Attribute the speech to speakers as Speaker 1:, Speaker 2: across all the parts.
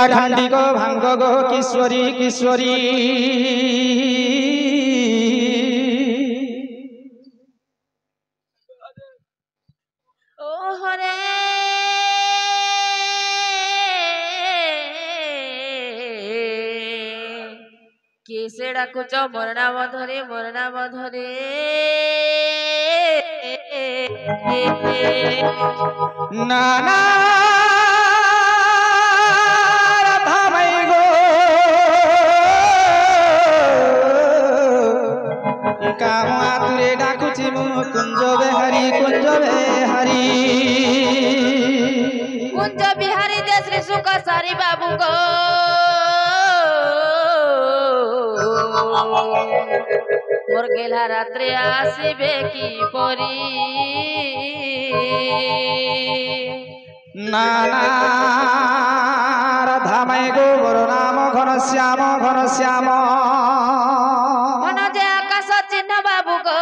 Speaker 1: ढांडी गो भांग गो किशोरी किशोरी
Speaker 2: ओहरे किसे डाकुच मोर नाम धरे
Speaker 1: नाना राधा मई गो काम आतुरे डाकुची मु कुंज बिहारी
Speaker 2: देश रे सुख सारी बाबू गो मोर गेला रात्रे आसीबे की परी
Speaker 1: नाना राधा मई गो मोर नाम घन श्याम
Speaker 2: मन जे आकाश चिन्ह बाबू गो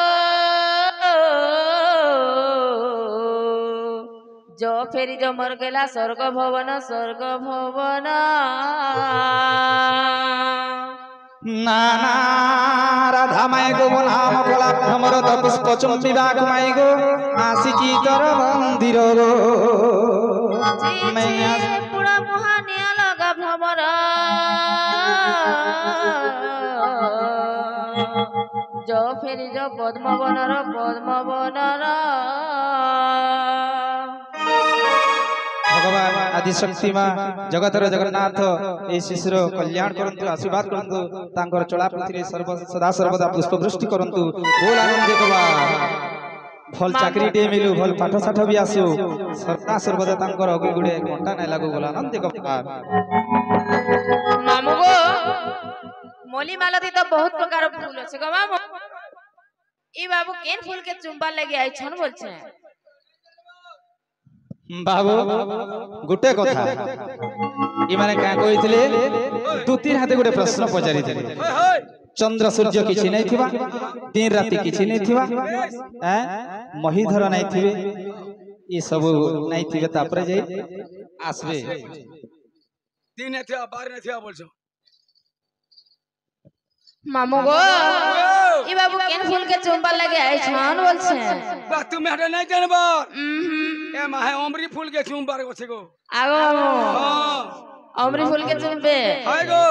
Speaker 2: जो फेरी जो मोर गेला स्वर्ग भवन
Speaker 1: नाना राधा माई गो नाम कला भ्रमर पुष्प चुंबिबा माई गो आसिकी तर मंदिर गो
Speaker 2: पुरा मुहानिया लगा भ्रमर जो फेरी जो पद्मवनर
Speaker 1: भगवान आदिशक्ति माँ जगतर जगन्नाथ ए शिशुर कल्याण करंतु आशीर्वाद करंतु तांकर चला पृथ्वी सर्व सदा सर्वदा पुष्पवृष्टि करंतु बोल आनंद कबा भल चाकरी टे मिलु भल पाठ साठ भी आसु सदा सर्वदा तांकर अगे गुडे घंटा नै लागु बोल आनंद कबा
Speaker 2: मामू गो मोली मालती तो बहुत प्रकार फूल আছে गो मामू ई बाबू केन फूल के चुंबा लगे आई छन बोल छे
Speaker 1: बाबू गुटे कथा ई माने का कहितले दु तीन हाथे गुटे प्रश्न पचारि देले चंद्र सूर्य किछि नै थिबा दिन राति किछि नै थिबा महीधर नै थिबे ई सब नै थिबे तापरे जे आसबे
Speaker 3: दिन नै थिबा बार नै थिबा बोलछो
Speaker 2: मामू गो ई बाबू केन फूल के चुंबा लगे आई छन बोल छे
Speaker 3: बा तुम हटे नै जानबा ए माहे अमरी फूल के चुंबार गो छे गो
Speaker 2: आगो अमरी फूल के चुंबे
Speaker 3: हाय गो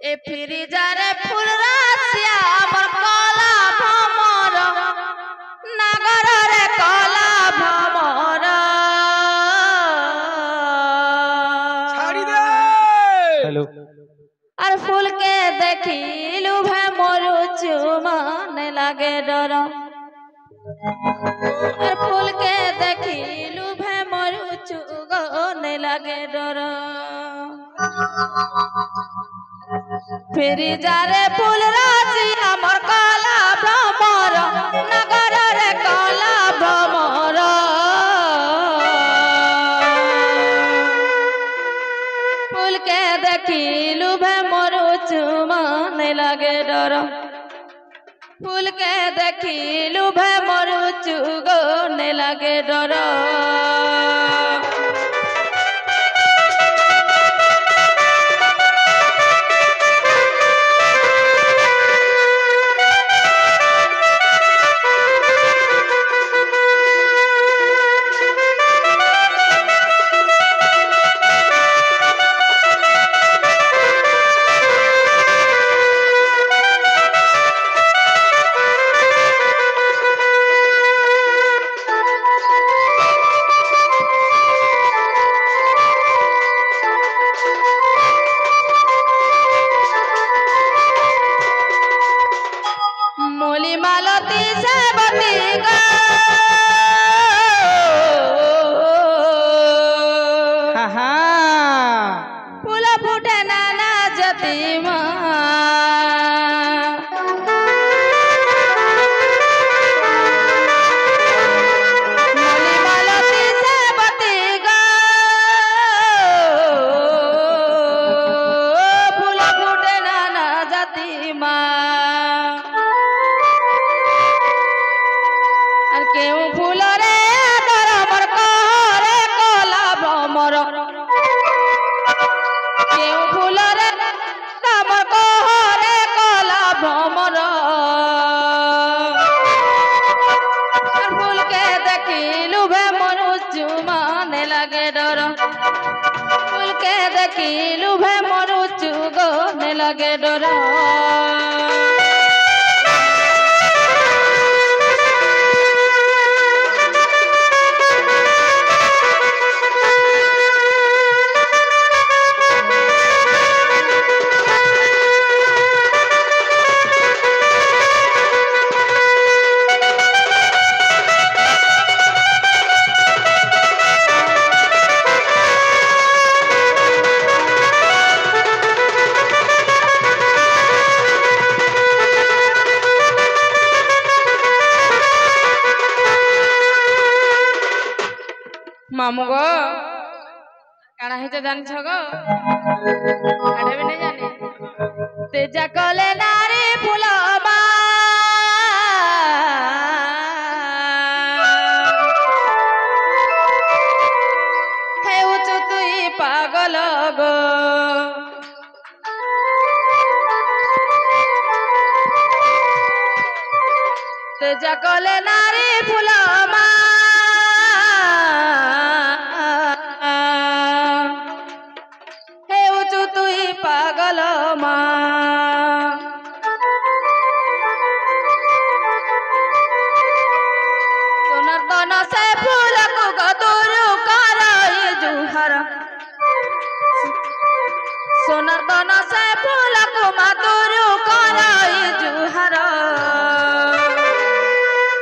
Speaker 2: ए फिरी जा रे फूल रासिया हमर काला भमर नगर रे काला भमर
Speaker 3: छाड़ी दे
Speaker 1: हेलो
Speaker 2: अरे फूल के देखिलु भे मोर चुमान लागे डर अरे फूल के देखिलु भे मोर चुगन लागे डर फिर जा रे फूल राशि हमर काला भ्रमर नगर रे काला भ्रमर फूल के देखिलु भे मोर चुमान लागे डर फूल के देखिलु भे मोर चुगन लागे डर मोली मालती से बतीगा फूल फूटे नाना जती मोली मालती से बतीगा फूल फूटे नाना जती केउ फूल रे दर मोर कहरे कला भमर देखिलु भे मरुचु गने लगे डर मामू गो काना है जान छगो काडे भी नहीं जाने तेजा कले नारी फुलबा हे उचु तुई पागल गो तेजा कले नारी फुलबा पागल सोनर्दन से फूल को गदुरु कराई जुहर सोनर्दन से फूल को मधुरु कराई जुहर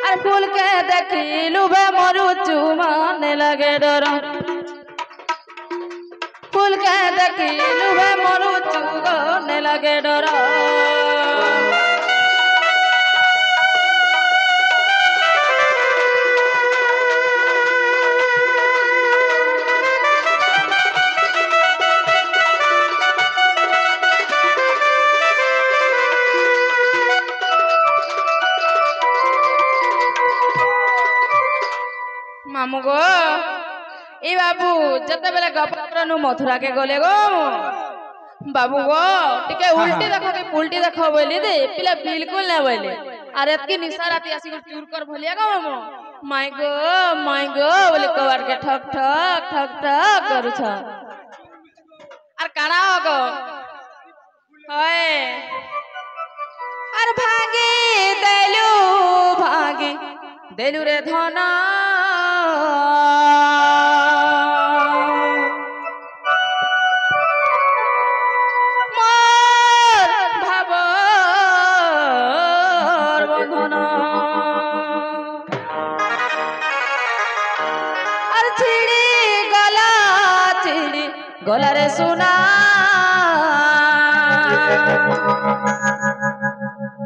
Speaker 2: अरे फूल के देखिलु बे मरुचु माने लगे डर फूल के देखिलु भे मरुचु गने लगे डर मामू गो ए बाबू जते बेले गपरनु मथुरा के गले गो बाबू गो टिके उल्टी देखो कि पुल्टी देखो बोली दे पिला बिल्कुल ना बोले अरे एतकी निशा राती आसी को चूर कर भलिया गो माय गो बोले कबाड़ के ठक ठक ठक ठक करू छ आर काना गो होय आर भागी देलु रे धना गला रे सुना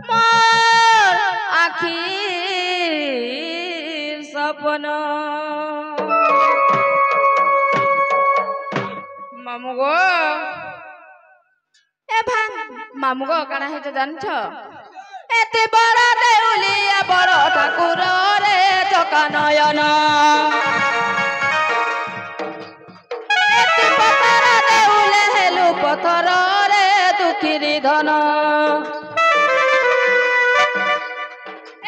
Speaker 2: मोर आखिर सपना मामू गो ए भान मामू गो काना है जान छ एते बड़ देउलिया बड़ ठाकुर रे चका नयन पथर रे दुखिरी धन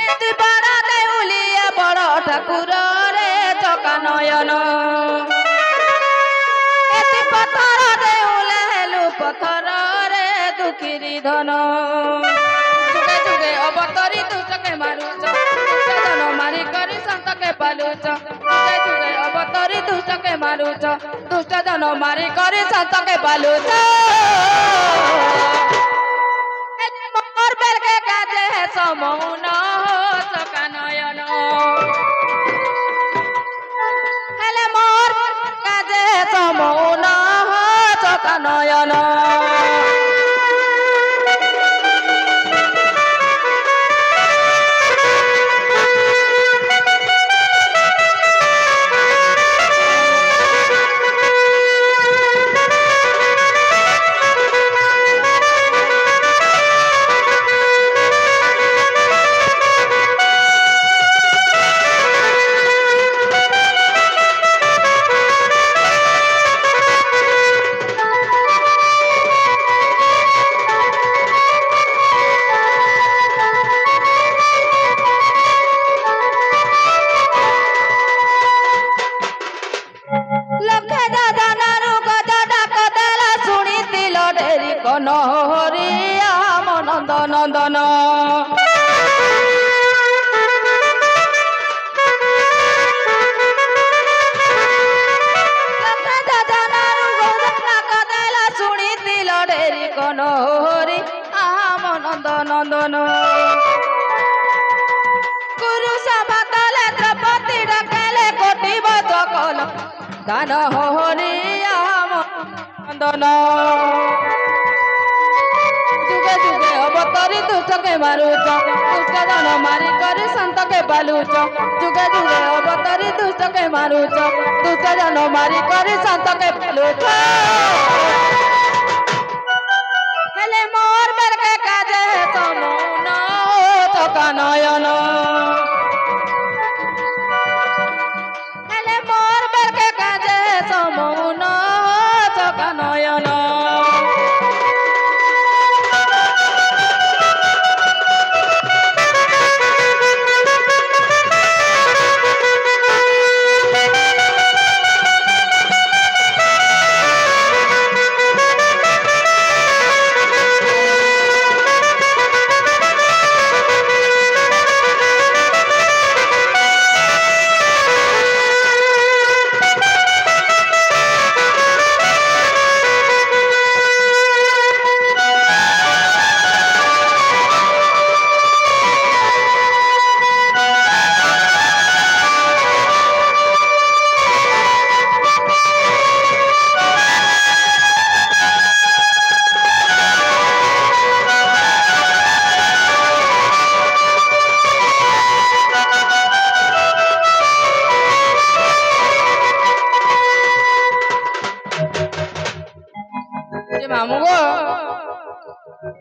Speaker 2: एति बड़ देउलिया बड़ ठाकुर रे चका नयन एति पथर देउले हेलु पथर रे दुखिरी धन जुगे जुगे अवतरी दुष्टके मारुच धन मारी करी संतके पालुच जुगे जुगे अवतरी दुष्टके मारुच दुष्ट धन मारी करी संतके पालुच मोर बेल के काजे समौन चका नयन हेले मोर काजे समौन चका नयन কনহরি আম নন্দ নন্দন শুনিছিল ডেরি কনহরি আম নন্দ নন্দন গুরু সভা তলে দ্রৌপদী ডাকেলে কোটিব সকল দান হরি আম নন্দন যুগে যুগে অবতরি দুষ্টকে মারুচ দুষ্ট জন মারি করে সন্তকে পালুচ যুগে যুগে অবতরি দুষ্টকে মারুচ দুষ্ট জন মারি করে সন্তকে পালুচ হেলে মোর বেরকে কাজে তমন চকা নয়ন হেলে মোর বেরকে কাজে তমন চকা নয়ন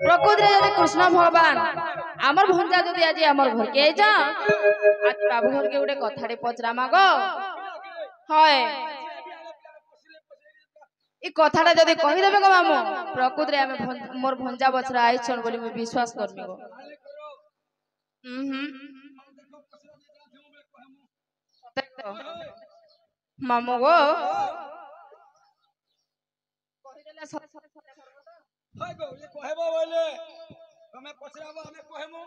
Speaker 2: প্রকৃতিরে যদি কৃষ্ণ ভগবান আমার ভঞ্জা যদি আজ আমার ঘরকে আইছা আজ বাবু ঘরকে গোটে কথাটি পচরামা গো হয় এই কথাটা যদি কহিদেবে গো মামু প্রকৃতিরে আমি মোর ভঞ্জা বছরা আইছন বলি আমি বিশ্বাস করমি গো মামু গো কহিদেলে
Speaker 3: হয় গো ये कहबो बोले তুমি পছরাবো আমি কহেমু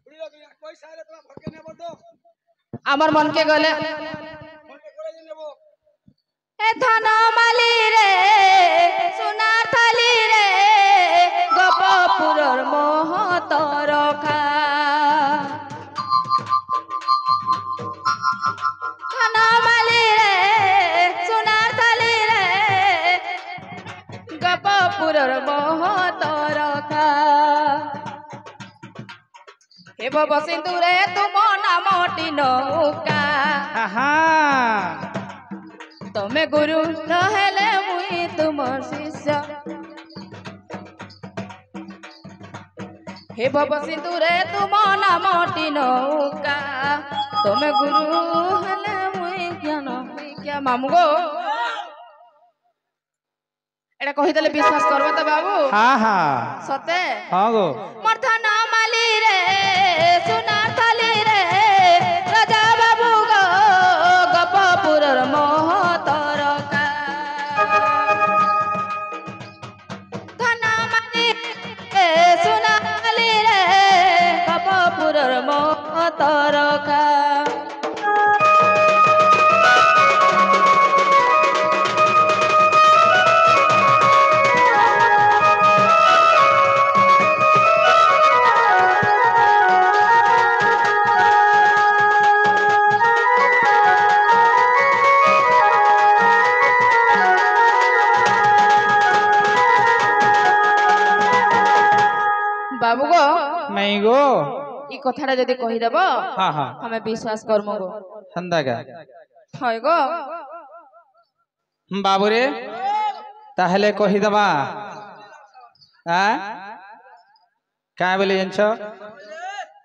Speaker 3: উড়িলো কি কই সারে তোরা ভরকে নেব তো
Speaker 2: আমার মনকে গলে
Speaker 3: মনকে করে নেব
Speaker 2: এ ধন মালি রে সোনা থালি রে গোপপুরর মহতর খা ধন মালি রে সোনা থালি রে গোপপুরর মহতর খা হে ভব সিন্ধুরে তুম নামটি নৌকা তুমি গুরু নহলে মুই তোমার শিষ্য হে ভব সিন্ধুরে তুম নামটি নৌকা তুমি গুরু হলে মুই জ্ঞান ভিক্ষা মামু গো এটা কহিদেলে বিশ্বাস করবে তো বাবু সতে
Speaker 1: গো
Speaker 2: মোর ধন মালি রে সোনার থালি রে রাজা বাবু গো গোপপুরর মহতর কা ধন মালি রে সোনার থালি রে গোপপুরর মহতর কা বাবু গো
Speaker 1: নাই গো
Speaker 2: এই কথাটা যদি কহিদেব আমি বিশ্বাস করবো গো
Speaker 1: হন্দাগা
Speaker 2: হয় গো
Speaker 1: বাবুরে তাহলে কহিদবা কাঁ বলে জানছ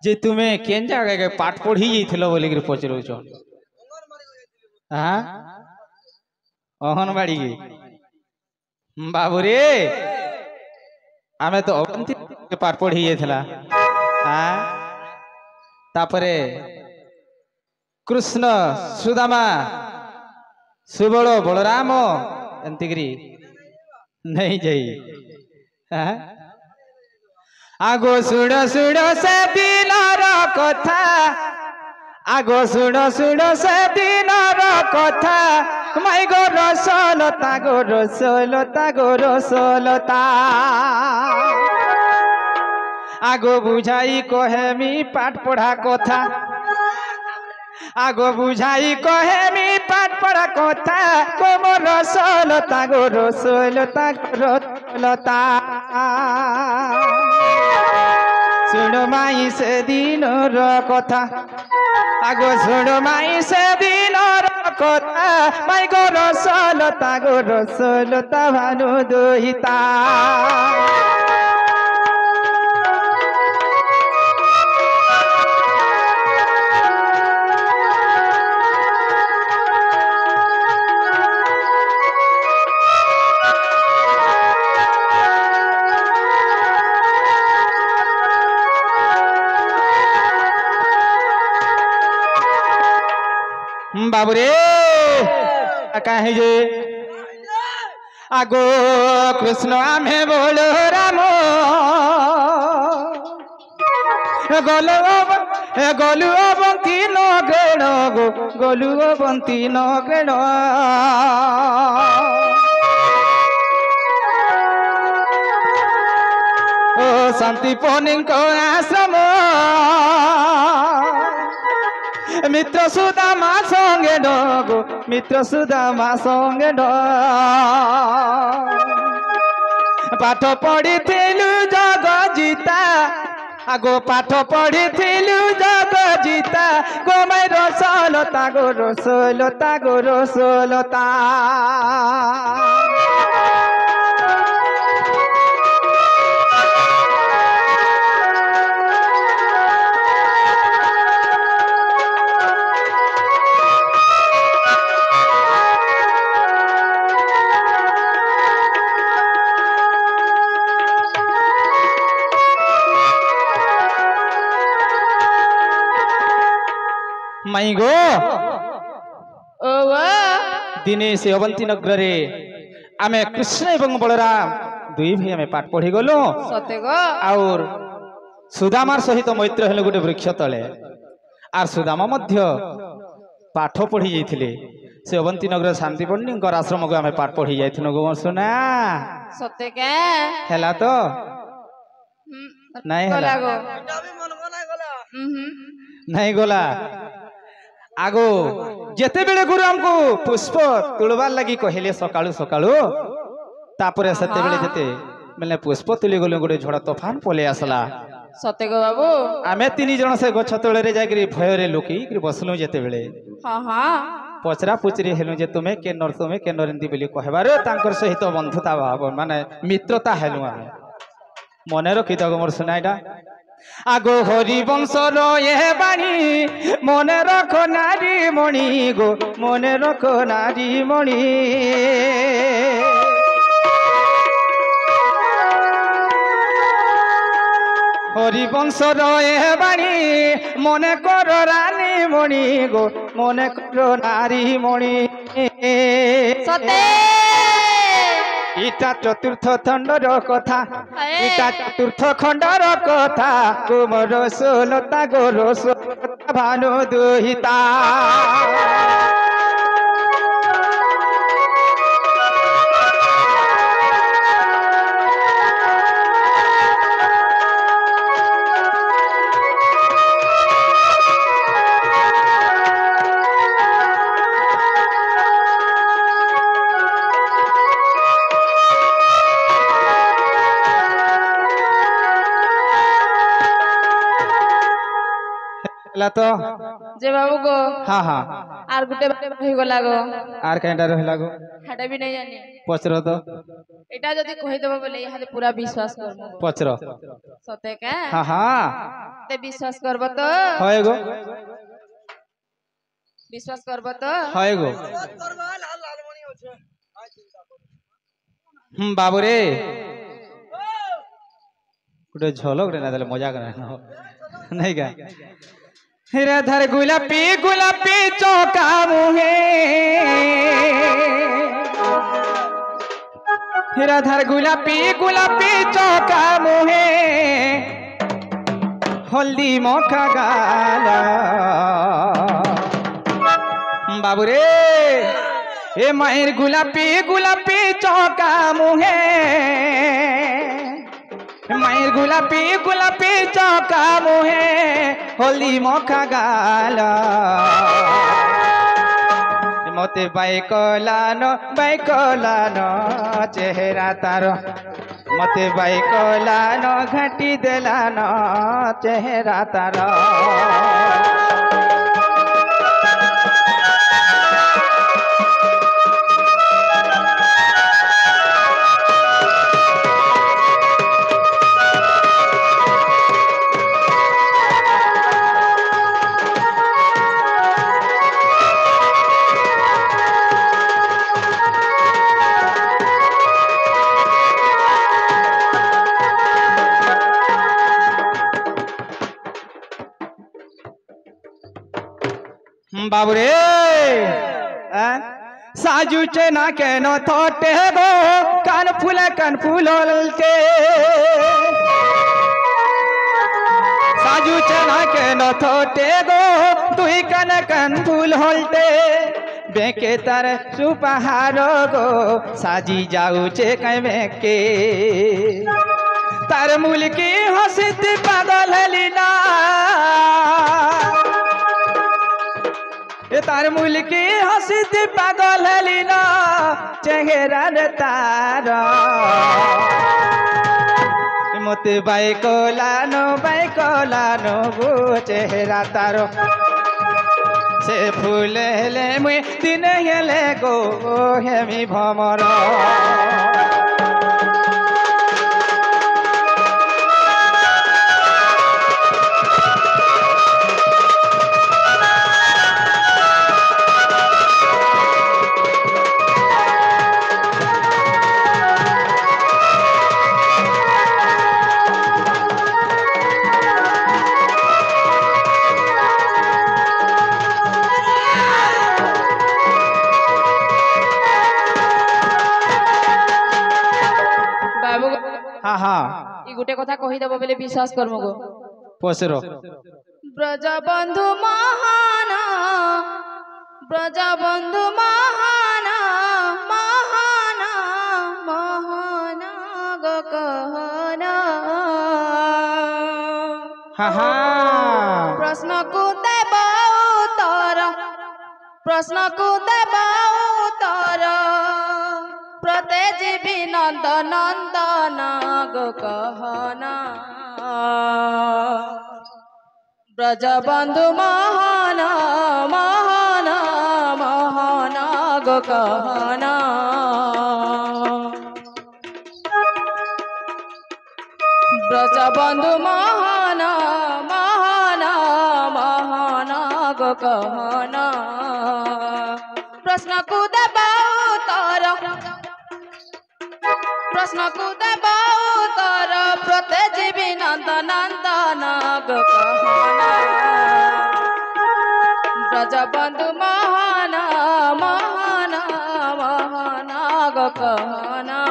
Speaker 1: যে তুমি কেন জায়গায় পাঠ পড়ি যাইছিল বলি পচরুছ অঙ্গনবাড়ি বাবুরে আমি তো অবন্তি পাঠ পড়ি যাইছিলা তাপরে কৃষ্ণ সুদামা সুবଳ ବଳରାମ ଏମିତିକିରି ନେଇ ଯାଇ आगो सुड़ सुड़ से दिनर कथा आगो सुड़ सुड़ से दिनर कथा माई गो रसलता गो रसलता गो रसलता आगो बुझाई कहेमी पाठ पढ़ा कथा आगो बुझाई कहेमी पाठ पढ़ा कथा कोमो रसलता गो रसलता गो रसलता सुन माई से दिनर कथा आगो सुन माई से दिनर कथा माई गो रसलता भानु दोहिता बाबुरे कहे जे आगो कृष्ण आमे बोलो राम गोलु गोलु बंती न ग्रेण गो गोलु बंती न ग्रेण ओ शांति पौनी को आश्रम मित्र सुदामा संगे डगो मित्र सुदामा संगे ड पाठ पढ़ी जग जीता आगो पाठ पढ़ी जग जीता गोमाई रसलता गो रसलता गो रसलता माई गो दिने से अवंती नगर रे आमे कृष्ण एवं बलराम दुई भाई आमे पाठ पढ़ी गलु
Speaker 2: सते गो
Speaker 1: और सुदामार सहित मैत्र हेले गोटे वृक्ष तले आर सुदामा मध्य पाठ पढ़ी जाइथिले से अवंती नगर शांति पंडित आश्रम को आमे पाठ पढ़ी जाइथिनो गो सुना
Speaker 2: सते के
Speaker 1: हेला तो नहीं
Speaker 2: गला
Speaker 1: हेला
Speaker 2: गो
Speaker 1: नहीं गला आगो जेते बेले गुरु हमको पुष्प तुलबार लगी कहले सकाळु सकाळु तापरे सते बेले जेते मैंने पुष्प तुली गलो गोटे झड़ा तूफान पले आसला
Speaker 2: सते गो बाबू
Speaker 1: आमे तीन जन से गछ तळे रे जाय करी भय रे लोकी करी बसलु जेते बेले
Speaker 2: हां हां
Speaker 1: पचरा पुचरी हेलु जे तुमे के नरेंदी बोली कहबार तांकर सहित बंधुता भाव माने मित्रता हेलु आमे मने रखि दगो मोर सुनाइडा आगो हरि वंशर ये बाणी मने रखो नारी मणि गो मने रखो नारी मणि हरि वंशर ये बाणी मने करो रानी मणि गो मने करो नारी मणि
Speaker 2: सते
Speaker 1: इटा चतुर्थ खंडर कथा इटा चतुर्थ खंडर कथा कुमर सोलता गोरो सोलता भानु दुहिता तो
Speaker 2: जे बाबू गो
Speaker 1: हाँ हाँ
Speaker 2: आर गुटे रही गला गो
Speaker 1: आर कहीं रहिला गो
Speaker 2: हाटा भी नहीं जानी
Speaker 1: पचरो तो
Speaker 2: एटा जदी कहि देबो बोले इहाले पूरा विश्वास करबो
Speaker 1: पचरो
Speaker 2: सते का
Speaker 1: हाँ हाँ
Speaker 2: ते विश्वास करबो तो
Speaker 1: होय गो
Speaker 2: विश्वास करबो तो
Speaker 1: होय गो बाबू रे गुटे झलक रे ना देले मजा करे नहीं का धर गुलापी गुलापी चौका मुहे राधार गुलापी गुलापी चौका मुहे हल्दी मखा गाल बाबू रे ए मायर गुलापी गुलापी चौका मुहे मायर गुलापी गुलापी चौका मुहे हल्दी मखा गाल मते बाइकलानो चेहरा तारो मते बाइकलानो घाटी देलानो चेहरा तारो बाबुरे साजू चेना के नो थोटे गो कान फूल होलते साजू चेना के नो थोटे गो तुई कन फूल होलते बेके तार सुपहारो गो साजी जाऊ चे कई बेके तार मूल की हंसित पागल हलीना तार मूल की हंसित पागल हलीना चेहरा तार मते बाइकलानो गो चेहरा तारो से फूल हेले मुई दिन हेले गो हेमी भमर हाँ हाँ
Speaker 2: गोटे कथा कहीदेव बोले विश्वास करमु गो
Speaker 1: पसरो
Speaker 2: ब्रजबंधु महान ब्रजबंधु महान महान महान गो कहना
Speaker 1: हाँ हाँ
Speaker 2: प्रश्न को देव उत्तर प्रश्न को देव उत्तर प्रतेजीवी नंद नंदन गो कहना ब्रजबंधु महान महान महान गो कहना ब्रजबंधु महान महान महान गो कहना प्रश्न को देव उत्तर प्रश्न को देव उत्तर प्रतेजीवी नंद नंदन गो कहना ब्रजबंधु महान महान महान गो कहना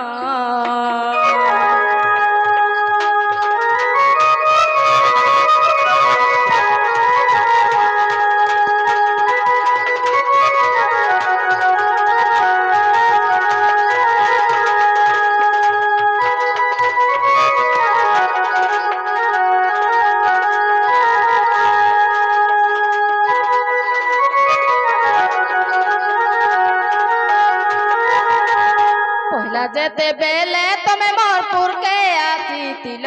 Speaker 2: जेते बेले तमे मोरपुर के आसीतिल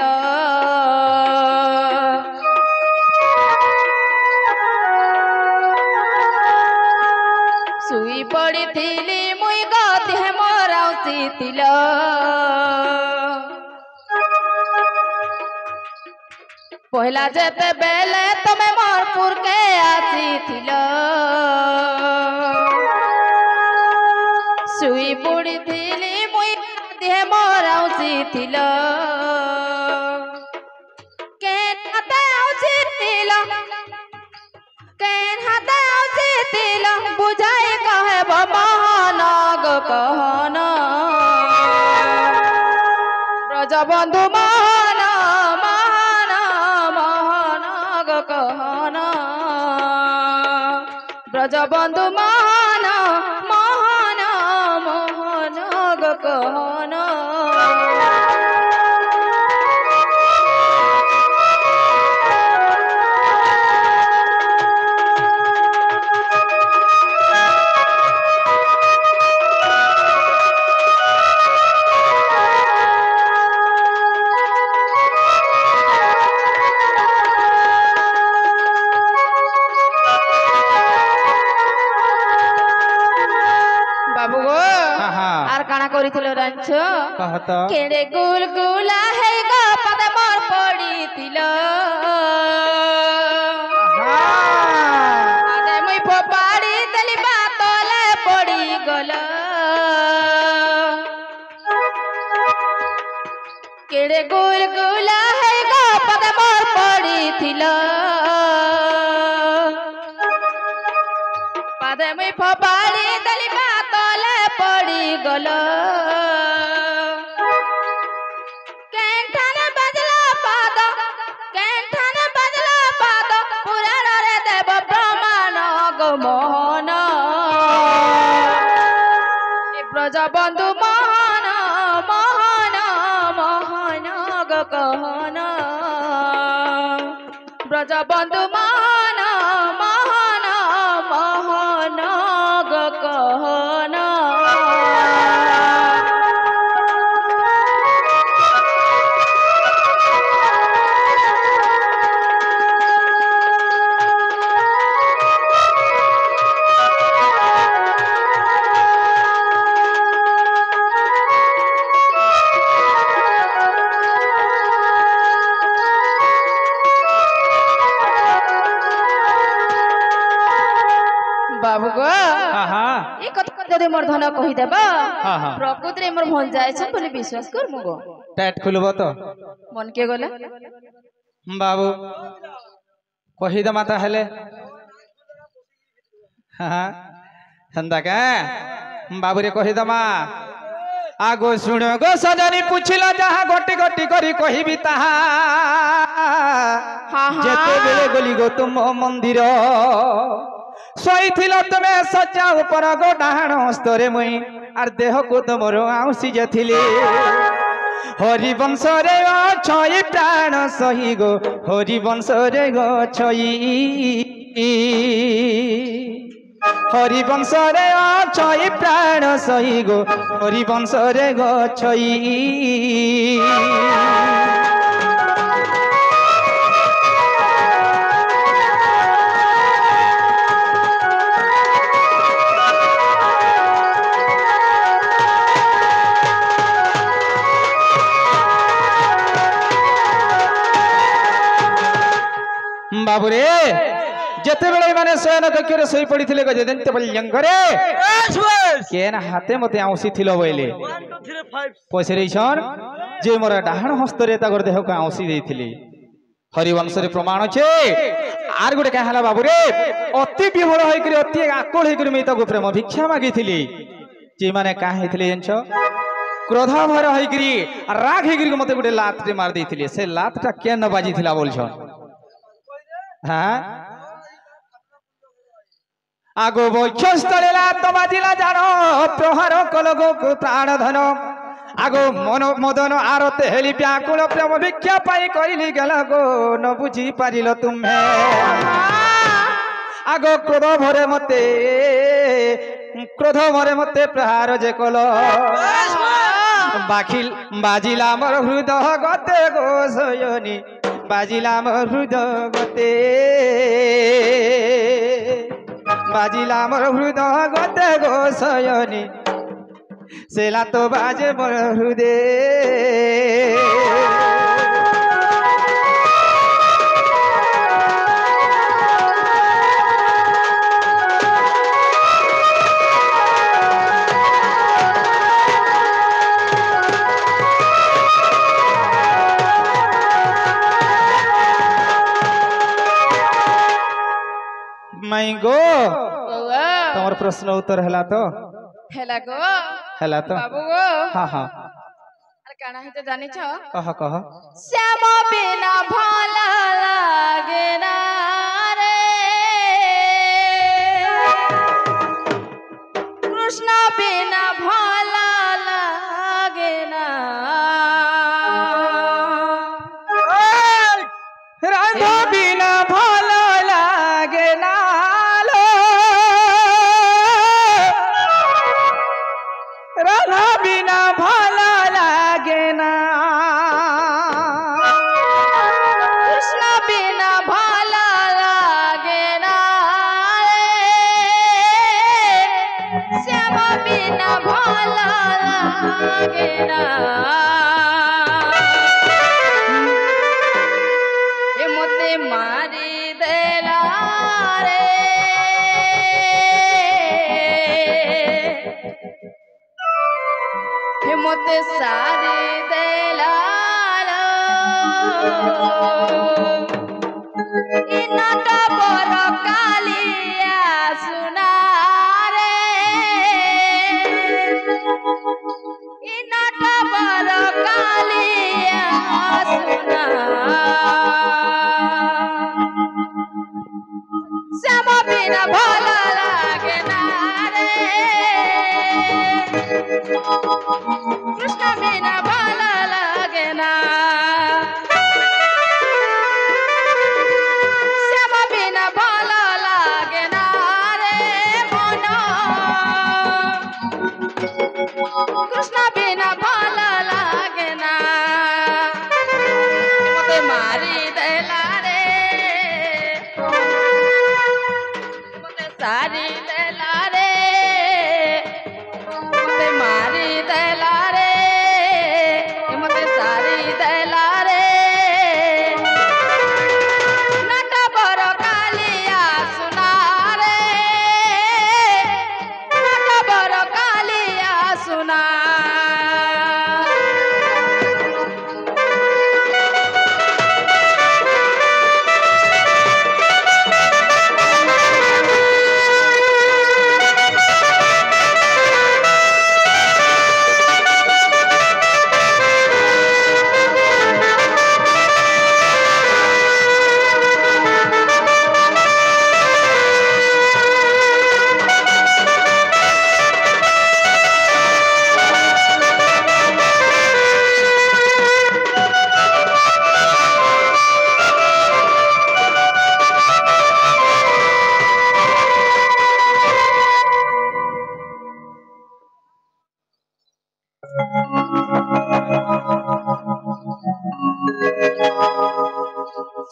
Speaker 2: सुई पड़ी थीली मुई गति है मोराउसीतिल पहला जेते बेले तमे मोरपुर के आसीतिल सुई पड़ी थीली देह मोराउसी थिल केन हाते आउसी थिल केन हाते आउसी थिल बुझाई कहे महान गो कहना ব্রজবন্ধু মোহন মোহন মোহন গো কহন ব্রজবন্ধু মোহন মোহন মোহন গো কহন বাবু গো আর কানা করিছিল জানছ
Speaker 1: কহত
Speaker 2: কেড়ে গুল গুলা হেই গো পদে মোর পড়িছিল পদে মুই ফোপাড়ি দেলি বা তলে পড়ি গল কেড়ে গুল গুলা হেই গো পদে মোর পড়িছিল পদে মুই ফোপাড়ি দেলি বা তলে পড়ি গল কেঠানে বাজলা পাদ কেঠানে বাজলা পাদ পুরাণরে দেব প্রমাণ গো মোহন ব্রজবন্ধু মোহন মোহন মোহন গো কহন ব্রজবন্ধু মোহন মোহন মোহন গো কহন বাবু গো এই কথা যদি মোর ধন কহিদেব প্রকৃতিরে মোর ভঞ্জা আছে বলে বিশ্বাস করমু গো
Speaker 1: পেট খুলব তো
Speaker 2: মন কে গলে
Speaker 1: বাবু কহিদমা তাহলে হেন্তা কে বাবুরে কহিদমা আগো শুণ গো সজনী পুছিল যাহা গটি গটি করি কহিবি তাহা যেতেবেলে গলি গো তুম মন্দির শোইছিল তুমি সজ্জা উপর গো ডাহাণ হস্তরে মুই আর দেহকু তোমর আউসি যাইଥିଲି হরিবংশরে অছই প্রাণ সহি গো হরিবংশরে গছই হরিবংশরে অছই প্রাণ সহি গো হরিবংশরে গছই বাবুরে যেতেবেলে মানে শয়ন কক্ষরে শোই পড়িଥିଲେ গজেন্দ্র পল্যঙ্গরে কেন হাতে মতে আউসি থিল বইলে পয়সরেইছন যে মোর ডাহাণ হস্তরে তাগর দেহকে আউসি ଦେଇଥିଲି হরিবংশরে প্রমাণ আছে আর গোটে কা হলা বাবুরে অতি বিভোর হইকরি অতি আকল হইকরি মই তাগো প্রেম ভিক্ষা মাগিଥିଲି যে মানে কা হইଥିଲେ জানছ ক্রোধ ভর হইকরি রাগ হইকরি মতে গোটে লাতরে মার ଦେଇଥିଲେ সে লাতটা কেন বাজিଥିଲା বলছন হ্যাঁ আগো বৈক্ষস্থলে লাত বাজিলা জানো প্রহার কলগো প্রাণ ধন আগো মন মদন আরতে হেলি ব্যাকুল প্রেম ভিক্ষা পাই করিলি গেল গো ন বুঝি পারিল তুমি আগো ক্রোধ ভরে মতে প্রহার যে কল বাখিল বাজিলা মোর হৃদয় গতে গো সয়নি বাজিলা মোর হৃদয় গতে বাজিলা মোর হৃদয় গতে গো সয়নি সেলা তো বাজে মোর হৃদয় माई गो तमर प्रश्न उत्तर हैला तो
Speaker 2: हेला गो
Speaker 1: हैला तो
Speaker 2: बाबू गो
Speaker 1: हां हां
Speaker 2: अरे କାଣା ହେଇତେ ଜାଣିଛ?
Speaker 1: कह कह
Speaker 2: ଶ୍ୟାମ ବିନା ଭଲ ଲାଗେ ନା ରେ କୃଷ୍ଣ ବିନା ଭଲ ଲାଗେ ନା
Speaker 1: राधा बिना भल लागे नालो राधा बिना भल लागे ना
Speaker 2: কৃষ্ণ বিনা ভাল লাগে না রে শ্যাম বিনা ভাল লাগে না এ মতে মারি দেলা রে হে মতে সারি দেলা ইনাটা বড় কালিয়া সুনারে ইনাটা বড় কালিয়া সুনা শ্যাম বিনা ভাল লাগে না রে কৃষ্ণ বিনা ভাল লাগে না শ্যাম বিনা ভাল লাগে না রে মন কৃষ্ণ বিনা ভাল লাগে না মতে মারি দেলা রে মতে সারি দেলা রে মতে মারি দেলা রে মতে সারি দেলা রে নাটা বড় কালিয়া সুনা রে নাটা বড় কালিয়া সুনা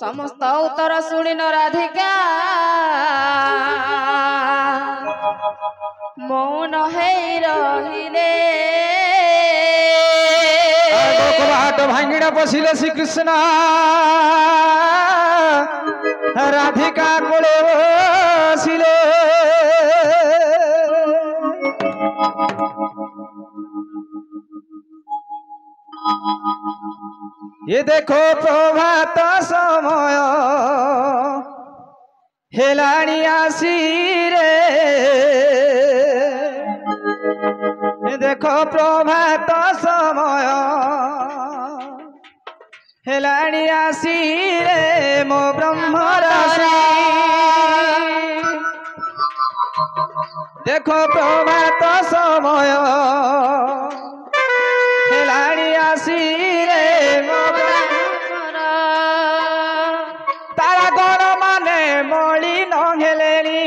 Speaker 2: ସମସ୍ତ ଉତ୍ତର ଶୁଣିନ ରାଧିକା ମୌନ ହେଇ ରହିଲେ
Speaker 1: हाट भांगिड़ा पशिले श्रीकृष्ण राधिका कोले बसिले ये देखो प्रभात समय हेलाणी आसी रे ये देखो प्रभात समय हेलाणी आसी रे मो ब्रह्म राशि देखो प्रभात समय हेलाणी आसी रे मो तारा गण माने मली न हेलेनी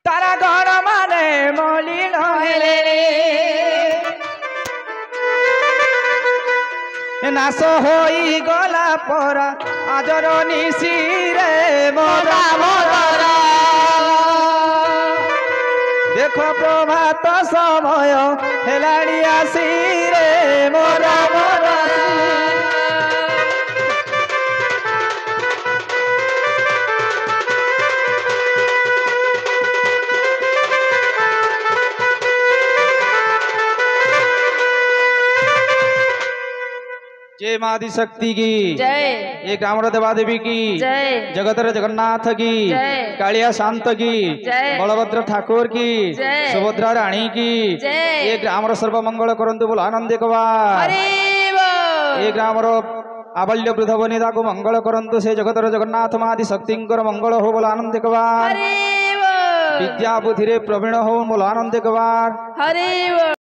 Speaker 1: तारा गण माने मली न हेलेनी नाश होई गला परा आजर निशी रे मोरा मोरा देखो प्रभात समय हेलाणी आसी रे मोरा मोरा जय माँ आदिशक्ति की
Speaker 2: जय
Speaker 1: ये ग्रामर देवा देवी की
Speaker 2: जय
Speaker 1: जगतर जगन्नाथ की
Speaker 2: जय
Speaker 1: कालिया शांत की
Speaker 2: जय
Speaker 1: बलभद्र ठाकुर की
Speaker 2: जय
Speaker 1: सुभद्रा रानी की
Speaker 2: जय
Speaker 1: ये ग्रामर सर्व मंगल करंतु बोल आनंद कबार
Speaker 2: हरि बोल
Speaker 1: ये ग्रामर आबल्य वृद्ध वनिता को मंगल करंतु से जगतर जगन्नाथ माँ आदिशक्ति मंगल हो बोल आनंद कबार
Speaker 2: हरि बोल
Speaker 1: विद्या बुद्धि रे प्रवीण हो बोल आनंद कबार
Speaker 2: हरि बोल।